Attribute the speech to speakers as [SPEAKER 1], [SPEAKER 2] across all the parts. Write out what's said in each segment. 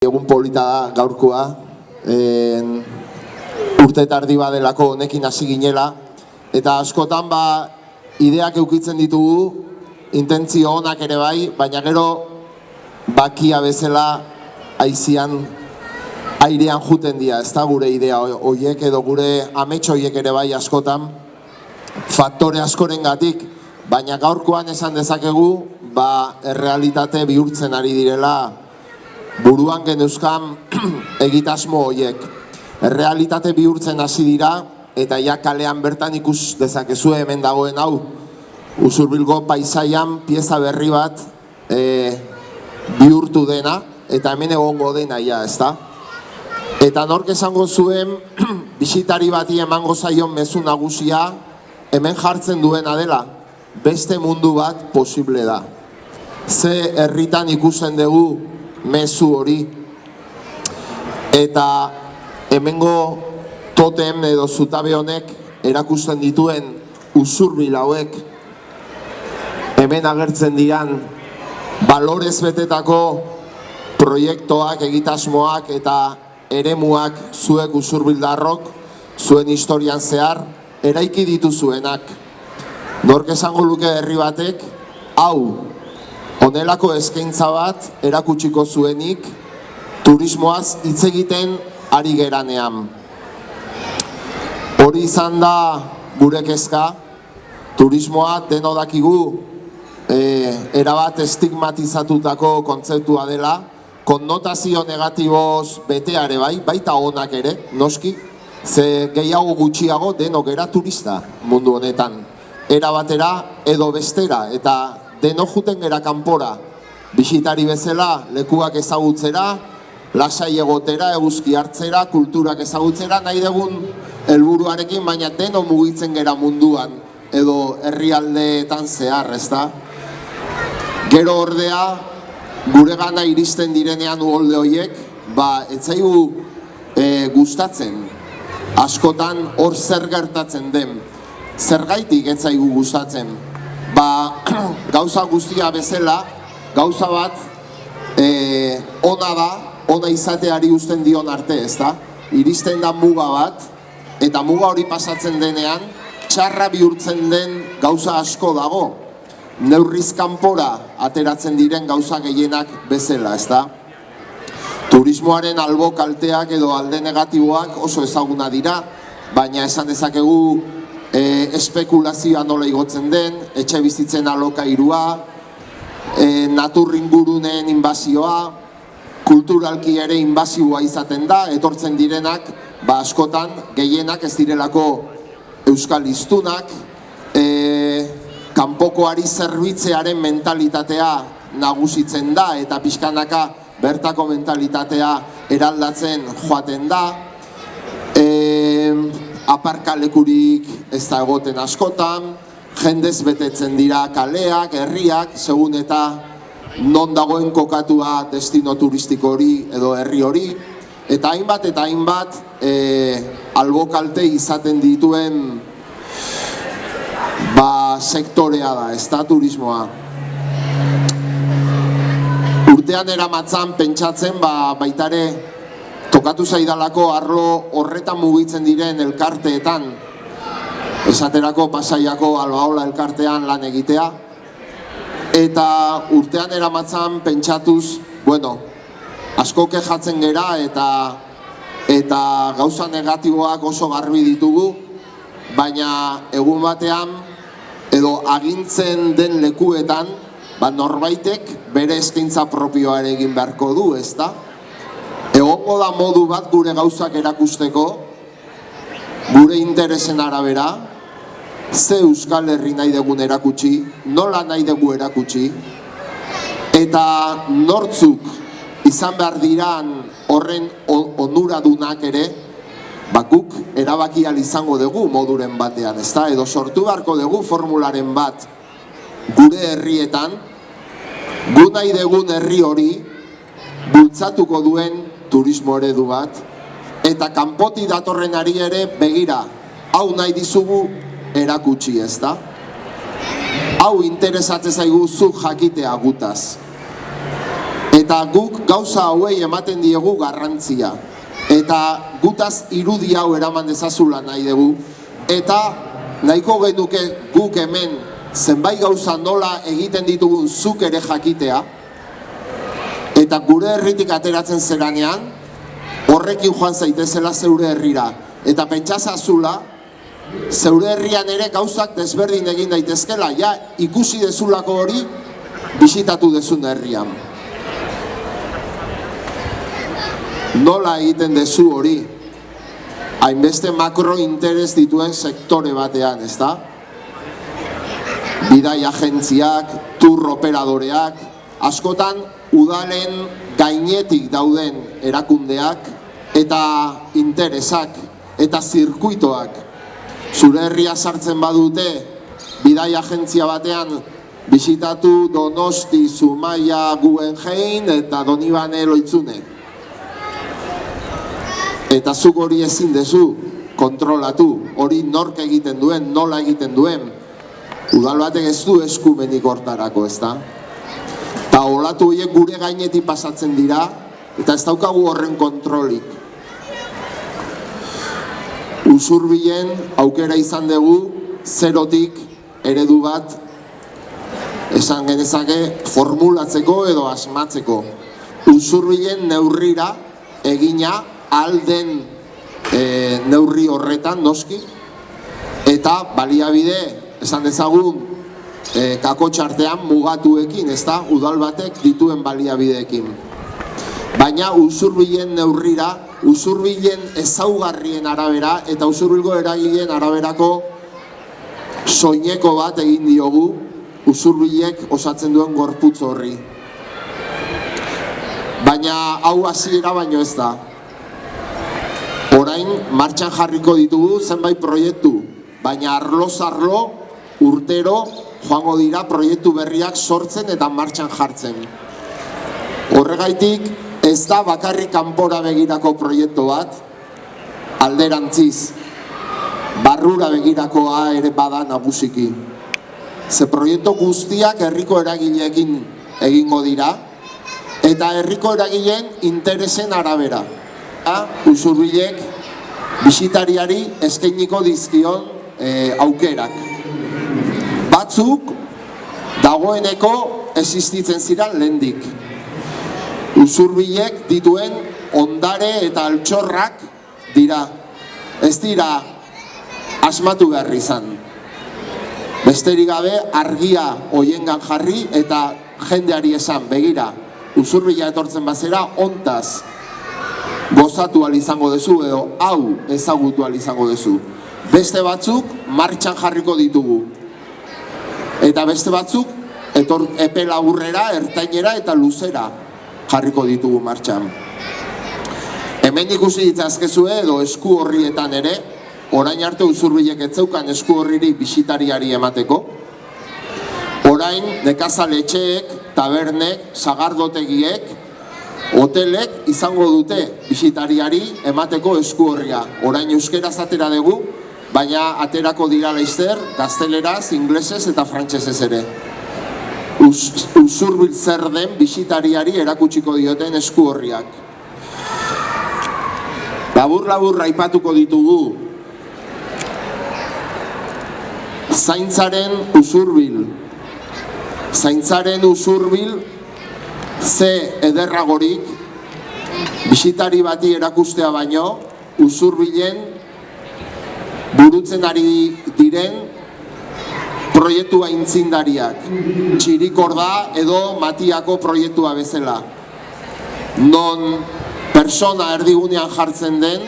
[SPEAKER 1] Egun polita da gaurkoa, urte tardi badelako honekin hasi ginela, eta askotan ideak eukitzen ditugu, intentzio onak ere bai, baina gero bakia bezala haizian airean juten dira, ez da gure idea horiek edo gure amets horiek ere bai askotan, faktore askorengatik, baina gaurkoan esan dezakegu, errealitate bihurtzen ari direla buruan geneuzkan egitasmo horiek. Errealitate bihurtzen hasi dira, eta ja kalean bertan ikus dezakezu hemen dagoen hau. Usurbilgo paisaian pieza berri bat bihurtu dena, eta hemen egongo dena ja, ezta? Eta nork esango zuen, bisitari bati emango zaion mezu nagusia, hemen jartzen duena dela, beste mundu bat posible da. Ze herritan ikusten dugu mezu hori, eta hemengo totem edo zutabe honek erakusten dituen usurbil hauek hemen agertzen diran balorez betetako proiektuak, egitasmoak eta eremuak zuek usurbildarrok zuen historian zehar eraiki dituzuenak. Nork esango luke herri batek, hau honelako eskaintza bat erakutsiko zuenik turismoaz hitz egiten ari geranean. Hori izan da gure kezka, turismoa deno dakigu erabat estigmatizatutako kontzeptua dela, konnotazio negatiboz beteare bai, baita onak ere, noski, ze gehiago gutxiago denok era turista mundu honetan. Era batera edo bestera, eta deno juten gera kanpora, bisitari bezala, lekuak ezagutzera, lasai egotera, eguzki hartzera, kulturak ezagutzera, nahi dugun helburuarekin, baina deno mugitzen gera munduan, edo herrialdeetan zehar, ezta? Gero ordea, gure gana iristen direnean uholde horiek, ez zaigu gustatzen, askotan hor zer gertatzen den, zergaitik ez zaigu gustatzen. Gauza guztia bezala, gauza bat ona da, ona izateari uzten dion arte, ez da? Iristen da muga bat, eta muga hori pasatzen denean, txarra bihurtzen den gauza asko dago. Neurriz kanpora ateratzen diren gauza gehienak bezala, ez da? Turismoaren albo kalteak edo alde negatiboak oso ezaguna dira, baina esan dezakegu espekulazioa nola igotzen den, etxe bizitzen alokairua, naturringuruneen inbazioa, kulturalki ere inbazioa izaten da, etortzen direnak, askotan gehienak ez direlako euskal hiztunak, kanpokoari zerbitzearen mentalitatea nagusitzen da, eta pixkanaka bertako mentalitatea eraldatzen joaten da, aparkalekurik ez da egoten askotan, jendez betetzen dira kaleak, herriak, segun eta non dagoen kokatua destino turistiko hori edo herri hori, eta hainbat albo kalte izaten dituen sektorea da, ez da turismoa. Urtean eramatzan pentsatzen baitare tokatu zaidalako arlo horretan mugitzen diren elkarteetan, esaterako Pasaiako Albaola elkartean lan egitea, eta urtean eramatzan pentsatuz, asko kejatzen gera eta gauza negatiboak oso garbi ditugu, baina egun batean edo agintzen den lekuetan, norbaitek bere eskaintza propioa ere egin beharko du, ez da? Egongo da modu bat gure gauzak erakusteko, gure interesen arabera, ze Euskal Herri nahi dugun erakutsi, nola nahi dugu erakutsi, eta nortzuk izan behar diran horren onuradunak ere, guk erabaki ahal izango dugu moduren batean, ezta? Edo sortu beharko dugu formularen bat gure herrietan, gu nahi dugun herri hori bultzatuko duen turismo eredu bat, eta kanpoti datorrenari ere begira, hau nahi dizugu erakutsi, ez da? Hau interesatzen zaigu zuk jakitea gutaz. Eta guk gauza hauei ematen diegu garrantzia. Eta gutaz irudi hau eraman dezazula nahi dugu. Eta nahiko genuke guk hemen zenbait gauza nola egiten ditugun zuk ere jakitea. Eta gure herritik ateratzen zeranean, horrekin joan zaitezela zeure herrira. Eta pentsazazula, zeure herrian ere gauzak desberdin egin daitezkela, ja ikusi dezulako hori bisitatu dezun herrian. Nola egiten dezu hori? Hainbeste makrointeres dituen sektore batean, ezta? Bidai agentziak, tour operadoreak, askotan udalen gainetik dauden erakundeak eta interesak eta zirkuitoak. Zure herria sartzen badute bidai agentzia batean bisitatu Donosti, Zumaia, Guggenheim eta Donibane Loitzune. Eta zuk hori ezin dezu kontrolatu, hori nork egiten duen, nola egiten duen. Udal batek ez du eskumenik hortarako, ezta? Eta olatu horiek gure gainetik pasatzen dira, eta ez daukagu horren kontrolik. Usurbilen aukera izan dugu, zerotik eredu bat, esan genezake, formulatzeko edo asmatzeko. Usurbilen neurrira egina alden neurri horretan, noski, eta baliabide, esan dezagun, kakotxartean mugatuekin, ez da, udal batek dituen baliabideekin. Baina Usurbilen neurrira, Usurbilen ezaugarrien arabera eta Usurbilgo eragileen araberako soineko bat egin diogu Usurbilek osatzen duen gorputz horri. Baina hau hasiera baino ez da. Orain martxan jarriko ditugu zenbait proiektu, baina arloz arlo urtero joango dira proiektu berriak sortzen eta martxan jartzen. Horregaitik ez da bakarrik kanpora begirako proiektu bat, alderantziz, barrura begirakoa ere bada nagusiki. Ze proiektu guztiak herriko eragileekin egingo dira, eta herriko eragileen interesen arabera. Usurbilek bisitariari eskainiko dizkion aukerak. Batzuk dagoeneko existitzen ziren lehendik. Usurbilek dituen ondare eta altxorrak dira. Ez dira asmatu behar izan. Besterik gabe argia hoiengan jarri eta jendeari esan, begira, Usurbila etortzen bazera ontaz gozatu ahal izango dezu edo hau ezagutu ahal izango dezu. Beste batzuk martxan jarriko ditugu. Eta beste batzuk epe laburrera, ertainera eta luzera jarriko ditugu martxan. Hemen ikusi ditzazkezue edo esku horrietan ere, orain arte Usurbilek ez zeukan esku horririk bisitariari emateko. Orain nekazaletxeek, tabernek, sagardotegiek, hotelek izango dute bisitariari emateko esku horria. Orain euskeraz atera dugu, baina aterako dira laizzer, gazteleraz, inglesez eta frantsesez ere. Usurbil zer den bisitariari erakutsiko dioten esku horriak. Labur-labur aipatuko ditugu zaintzaren Usurbil. Zaintzaren Usurbil ze ederragorik bisitari bati erakustea baino Usurbilen burutzen ari diren proiektu aintzindariak. Txirikorda edo Matiako proiektua bezala. Non persona erdigunean jartzen den,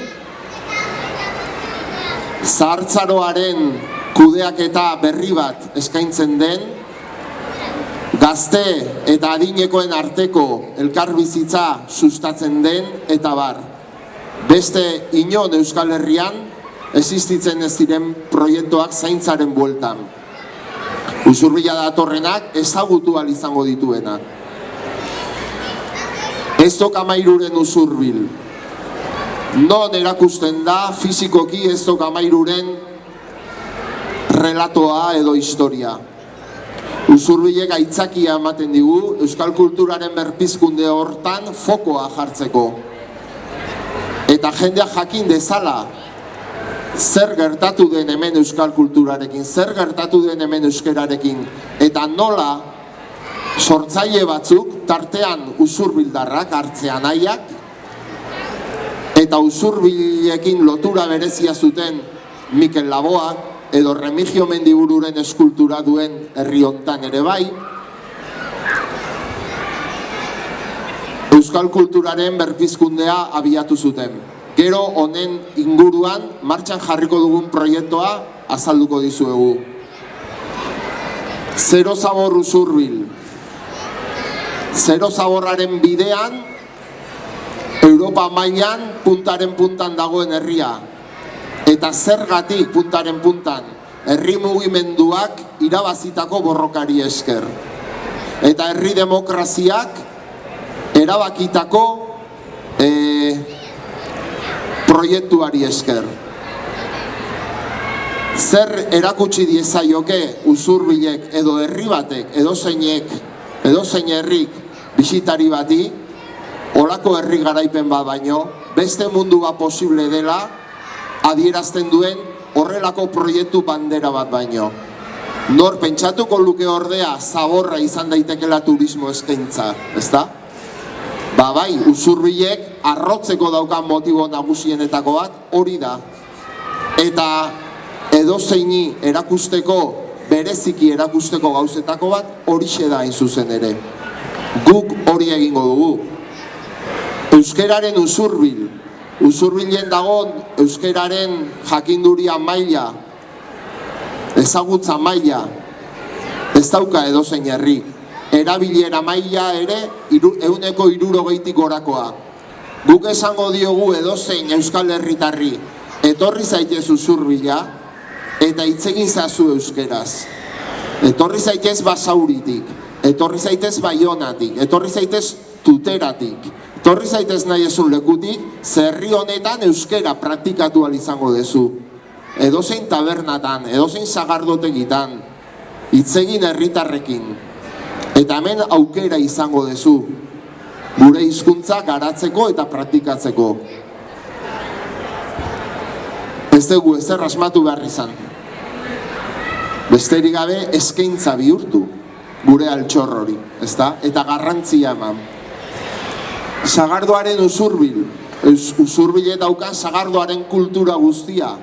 [SPEAKER 1] zahartzaroaren kudeaketa berri bat eskaintzen den, gazte eta adinekoen arteko elkarbizitza sustatzen den eta bar. Beste inon Euskal Herrian existitzen ez diren proiektuak zaintzaren bueltan. Usurbila datorrenak ezagutu ahal izango dituena. Eztok Amairuren Usurbil. Non erakusten da fizikoki Eztok Amairuren relatoa edo historia. Usurbilek aitzakia ematen digu euskal kulturaren berpizkunde hortan fokoa jartzeko. Eta jendea jakin dezala zer gertatu den hemen euskal kulturarekin, zer gertatu den hemen euskerarekin, eta nola sortzaile batzuk, tartean usurbildarrak, hartzea nahiak, eta usurbilekin lotura berezia zuten Mikel Laboa, edo Remigio Mendibururen eskultura duen herri hontan ere bai, euskal kulturaren berpizkundea abiatu zuten. Gero honen inguruan martxan jarriko dugun proiektua azalduko dizuegu. Zero Zabor Usurbil. Zero Zaborraren bidean, Europa mailan puntaren puntan dagoen herria. Eta zergatik puntaren puntan, herri mugimenduak irabazitako borrokari esker. Eta herri demokraziak erabakitako proiektuari esker. Zer erakutsi diezaioke usurbilek edo herri batek, edozein herrik bisitari bati, olako herri garaipen bat baino, beste mundua posible dela adierazten duen horrelako proiektu bandera bat baino. Nor pentsatuko luke ordea Zaborra izan daitekela turismo eskaintza, ezta? Bai, usurbilek arrotzeko daukan motibo nagusienetako bat hori da. Eta edozeini erakusteko, bereziki erakusteko gauzetako bat horixe da hain zuzen ere. Guk hori egingo dugu. Euskeraren usurbil. Usurbilen dagoen euskeraren jakinduria maila, ezagutza maila, ez dauka edozein herrik. Erabilera maila ere 160 gorakoa. Guk esango diogu edozein euskal herritarri, etorri zaitez Usurbila eta hitz egin zazu euskeraz. Etorri zaitez Basauritik, etorri zaitez Baionatik, etorri zaitez Tuteratik, etorri zaitez nahi ezun lekutik, zerri honetan euskera praktikatu ahal izango dezu. Edozein tabernatan, edozein sagardotegitan, hitz egin herritarrekin. Eta hemen aukera izango dezu, gure hizkuntza garatzeko eta praktikatzeko. Ez dugu ezer asmatu behar izan. Besterik gabe eskaintza bihurtu gure altxor hori, ezta? Eta garrantzia eman. Sagardoaren usurbil, usurbilet daukan sagardoaren kultura guztia.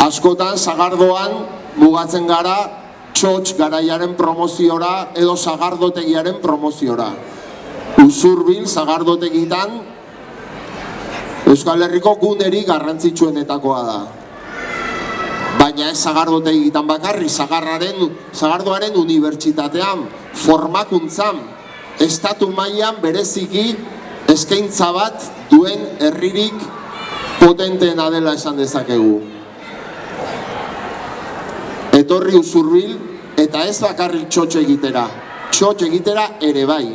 [SPEAKER 1] Askotan sagardoan mugatzen gara txotx garaiaren promoziora edo sagardotegiaren promoziora. Usurbil sagardotegitan Euskal Herriko guneri garrantzitsuenetakoa da. Baina ez sagardotegitan bakarri, sagardoaren unibertsitatean, formakuntzan, estatu mailan bereziki eskaintza bat duen herririk potenteena dela esan dezakegu. Etorri Usurbil eta ez bakarrik txotx egitera. Txotx egitera ere bai.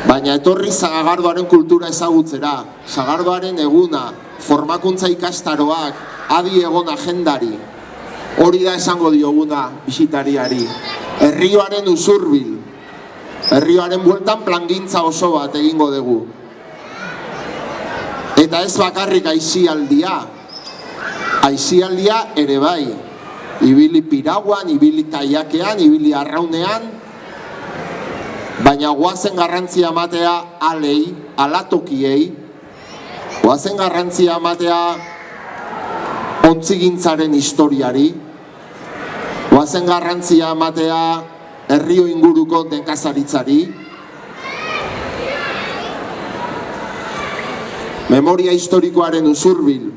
[SPEAKER 1] Baina etorri sagardoaren kultura ezagutzera, sagardoaren eguna, formakuntza ikastaroak, adi egon agendari. Hori da esango dioguna bisitariari. Herrioaren Usurbil. Herrioaren bueltan plangintza oso bat egingo dugu. Eta ez bakarrik aisialdia. Aisialdia ere bai. Ibili piraguan, ibili kaiakean, ibili arraunean. Baina goazen garrantzia ematea alei, alatokiei. Goazen garrantzia ematea ontzigintzaren historiari. Goazen garrantzia ematea herrio inguruko nekazaritzari. Memoria historikoaren Usurbil.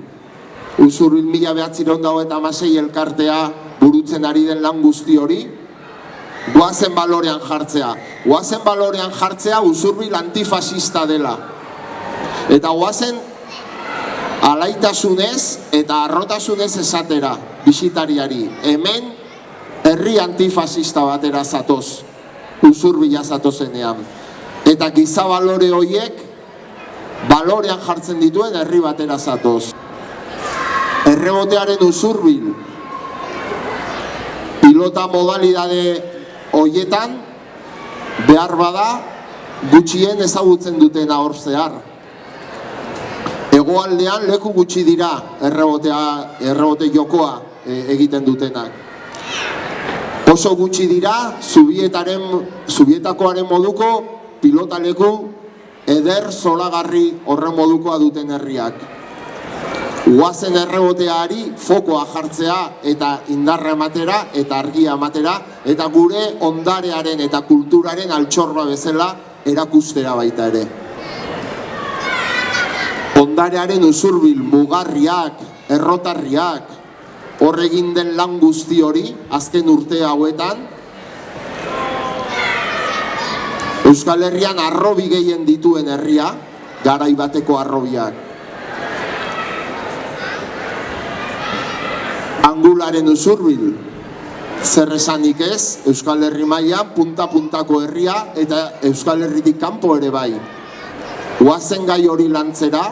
[SPEAKER 1] Usurbil 1996 elkartea burutzen ari den lan guzti hori. Goazen balorean jartzea. Goazen balorean jartzea Usurbil antifasista dela. Eta goazen alaitasunez eta arrotasunez esatera bisitariari. Hemen herri antifasista batera zatoz. Usurbila zatozenean. Eta giza balore horiek balorean jartzen dituen herri batera zatoz. Errebotearen Usurbil. Pilota modalidade horietan behar bada gutxien ezagutzen dutena hor zehar. Hegoaldean leku gutxi dira errebote jokoa egiten dutenak. Oso gutxi dira Zubietakoaren moduko pilota leku eder zolagarri horren modukoa duten herriak. Guazen erreboteari fokoa jartzea eta indarra ematera eta argia ematera eta gure ondarearen eta kulturaren altxorba bezala erakustera baita ere. Ondarearen usurbil, mugarriak, errotarriak, horregin den lan guzti hori, azken urte hauetan, Euskal Herrian arrobi gehien dituen herria, garai bateko arrobiak. Angularen usurbil, zer esanik ez, Euskal Herri mailan punta-puntako herria eta Euskal Herritik kanpo ere bai. Guazen gai hori lantzera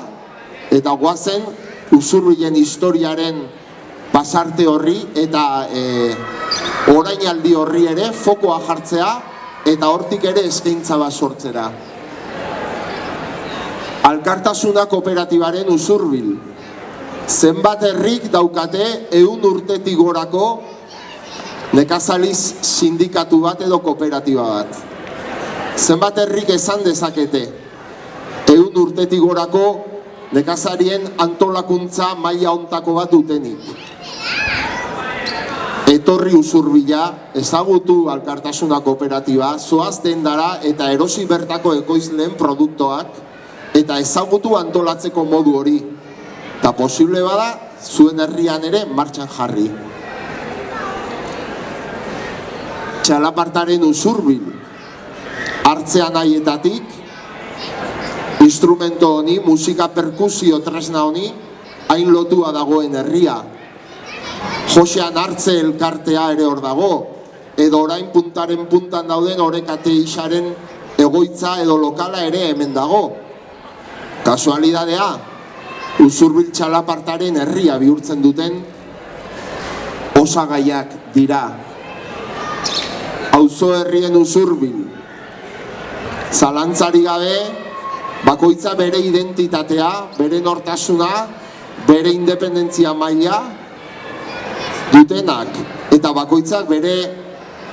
[SPEAKER 1] eta guazen usurbilen historiaren pasarte horri eta orainaldi horri ere fokoa jartzea eta hortik ere eskaintza bat sortzera. Alkartasuna kooperatibaren usurbil. Zenbat herrik daukate 100 urtetik gorako nekazaliz sindikatu bat edo kooperatiba bat. Zenbat herrik esan dezakete 100 urtetik gorako nekazarien antolakuntza maila ontako bat dutenik. Etorri usurbila, ezagutu alkartasuna kooperatiba, zoaz dendara eta erosi bertako ekoizleen produktoak eta ezagutu antolatzeko modu hori. Eta posible bada, zuen herrian ere martxan jarri. Txalapartaren usurbil, hartzean haietatik, instrumento honi, musika perkusio tresna honi, hain lotua dagoen herria. Josean hartze elkartea ere hor dago, edo orain puntaren puntan dauden orekate isaren egoitza edo lokala ere hemen dago. Kasualidadea, usurbil txalapartaren herria bihurtzen duten osagaiak dira. Auzo herrien usurbil, zalantzari gabe, bakoitza bere identitatea, bere nortasuna, bere independentzia maila dutenak, eta bakoitzak bere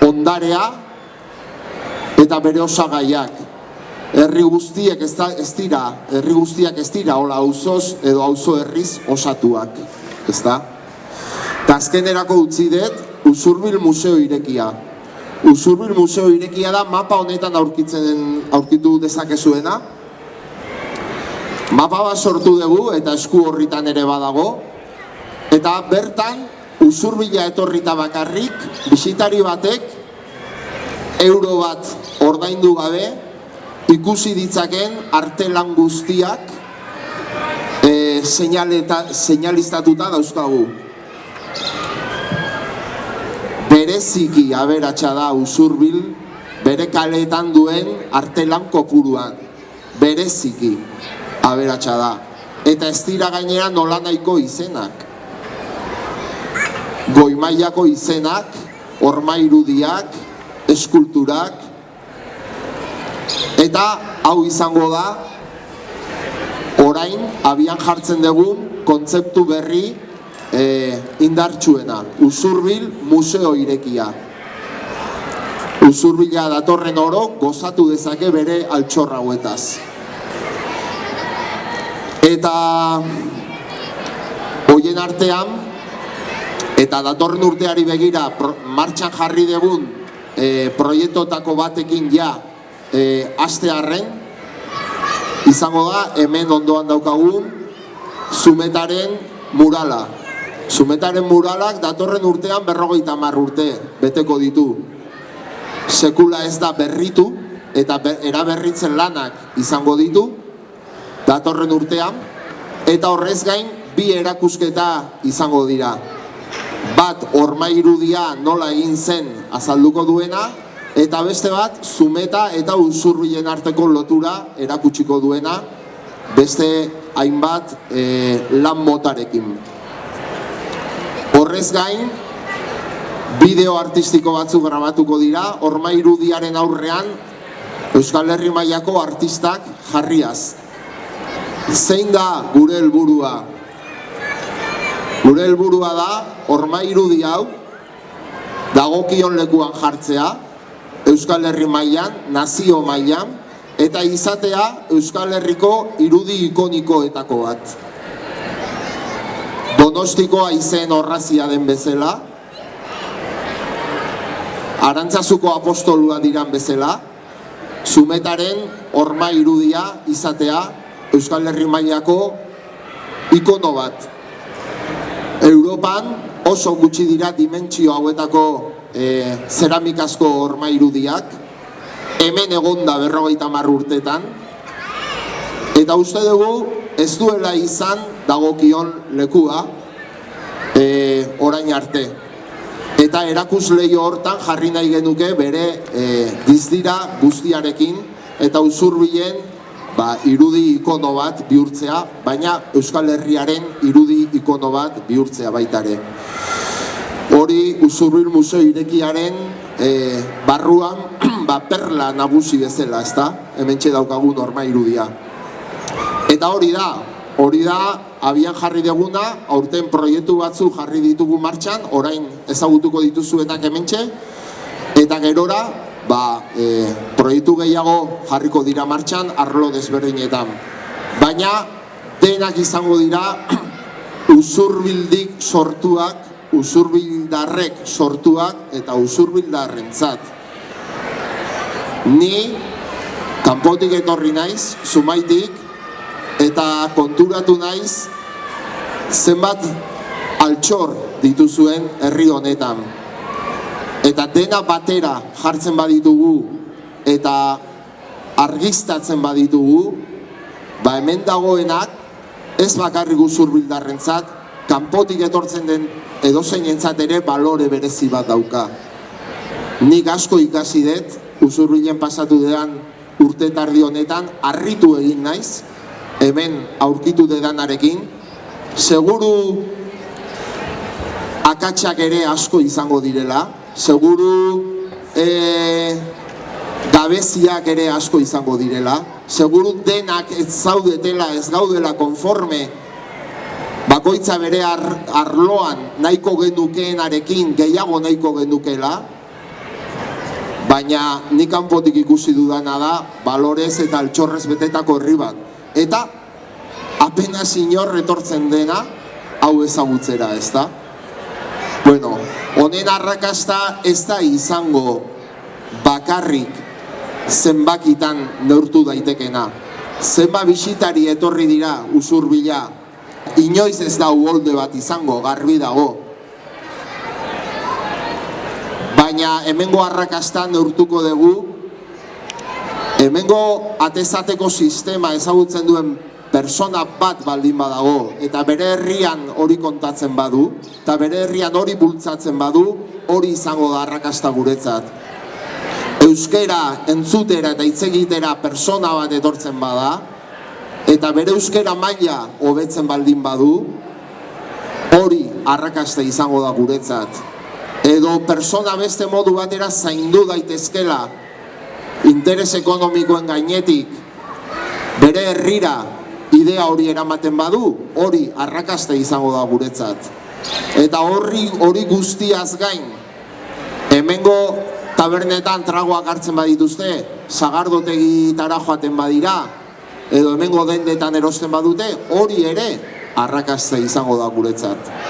[SPEAKER 1] ondarea eta bere osagaiak. Herri guztiak ez dira, hola auzoz edo auzo herriz osatuak, ezta? Eta azkenerako utzi dut Usurbil museo irekia. Usurbil museo irekia da mapa honetan aurkitu dezakezuena. Mapa bat sortu dugu eta esku horritan ere badago. Eta bertan Usurbila etorrita bakarrik, bisitari batek euro bat ordaindu gabe ikusi ditzaken artelan guztiak seinaliztatuta dauzkagu. Bereziki aberatsa da Usurbil bere kaleetan duen artelan kopuruan. Bereziki aberatsa da. Eta ez dira gainera nolanahiko izenak. Goi-mailako izenak, hormairudiak, eskulturak, eta hau izango da, orain abian jartzen dugun kontzeptu berri indartsuena, Usurbil museo irekia. Usurbila datorren oro gozatu dezake bere altxorra hauetaz. Eta hoien artean, eta datorren urteari begira martxan jarri dugun proiektotako batekin ja hastearren, izango da hemen ondoan daukagun Zumetaren murala. Zumetaren muralak datorren urtean 50 urte beteko ditu. Sekula ez da berritu eta eraberritzen lanak izango ditu datorren urtean, eta horrez gain 2 erakusketa izango dira. Bat hormairudia nola egin zen azalduko duena, eta beste bat Zumeta eta Usurbilen arteko lotura erakutsiko duena, beste hainbat lan motarekin. Horrez gain, bideo artistiko batzuk grabatuko dira, horma irudiaren aurrean Euskal Herri mailako artistak jarriaz. Zein da gure helburua? Gure helburua da, horma irudi hau, dagokion lekuan jartzea, Euskal Herri mailan, nazio mailan, eta izatea Euskal Herriko irudi ikonikoetako bat. Donostiko haizen orrazia den bezala, Arantzazuko apostolua diran bezala, Zumetaren horma irudia izatea Euskal Herri mailako ikono bat. Europan oso gutxi dira dimentsio hauetako zeramikazko horma irudiak, hemen egonda 50 urtetan, eta uste dugu ez duela izan dagokion lekua orain arte. Eta erakusleio hortan jarri nahi genuke bere dizdira guztiarekin eta usurbilen irudi ikono bat bihurtzea, baina Euskal Herriaren irudi ikono bat bihurtzea baita ere. Hori Usurbil Museo irekiaren barruan perla nagusi bezala, ezta? Hementxe daukagun horma irudia. Eta hori da abian jarri duguna, aurten proiektu batzu jarri ditugu martxan, orain ezagutuko dituzuenak hementxe, eta gerora proiektu gehiago jarriko dira martxan arlo desberdinetan. Baina denak izango dira usurbildik sortuak, usurbildarrek sortuak eta usurbildarrentzat. Ni kanpotik etorri naiz, Zumaitik, eta konturatu naiz zenbat altxor dituzuen herri honetan. Eta dena batera jartzen baditugu eta argiztatzen baditugu, hemen dagoenak ez bakarrik usurbildarrentzat, kanpotik etortzen den edozeinentzat ere balore berezi bat dauka. Nik asko ikasi dut, Usurbilen pasatu dedan urte tardi honetan, harritu egin naiz, hemen aurkitu dedanarekin, seguru akatsak ere asko izango direla, seguru gabeziak ere asko izango direla, seguru denak ez zaudetela, ez gaudela konforme, bakoitza bere arloan nahiko genukeenarekin gehiago nahiko genukela, baina nik kanpotik ikusi dudana da balorez eta altxorrez betetako herri bat. Eta apenas inor etortzen dena hau ezagutzera, ez da? Bueno, honen arrakasta ez da izango bakarrik zenbakitan neurtu daitekena. Zenba bisitari etorri dira Usurbila, inoiz ez da uholde bat izango, garbi dago. Baina hemengo arrakasta neurtuko dugu, hemengo atezateko sistema ezagutzen duen persona bat baldin badago, eta bere herrian hori kontatzen badu, eta bere herrian hori bultzatzen badu, hori izango da arrakasta guretzat. Euskera entzutera eta hitz egitera persona bat etortzen bada, eta bere euskera maila hobetzen baldin badu, hori arrakasta izango da guretzat. Edo persona beste modu batera zaindu daitezkela, interes ekonomikoen gainetik, bere herrira idea hori eramaten badu, hori arrakasta izango da guretzat. Eta hori guztiaz gain, hemengo tabernetan tragoak hartzen badituzte, sagardotegitara joaten badira, edo hemengo dendetan erosten badute, hori ere arrakasta izango da guretzat.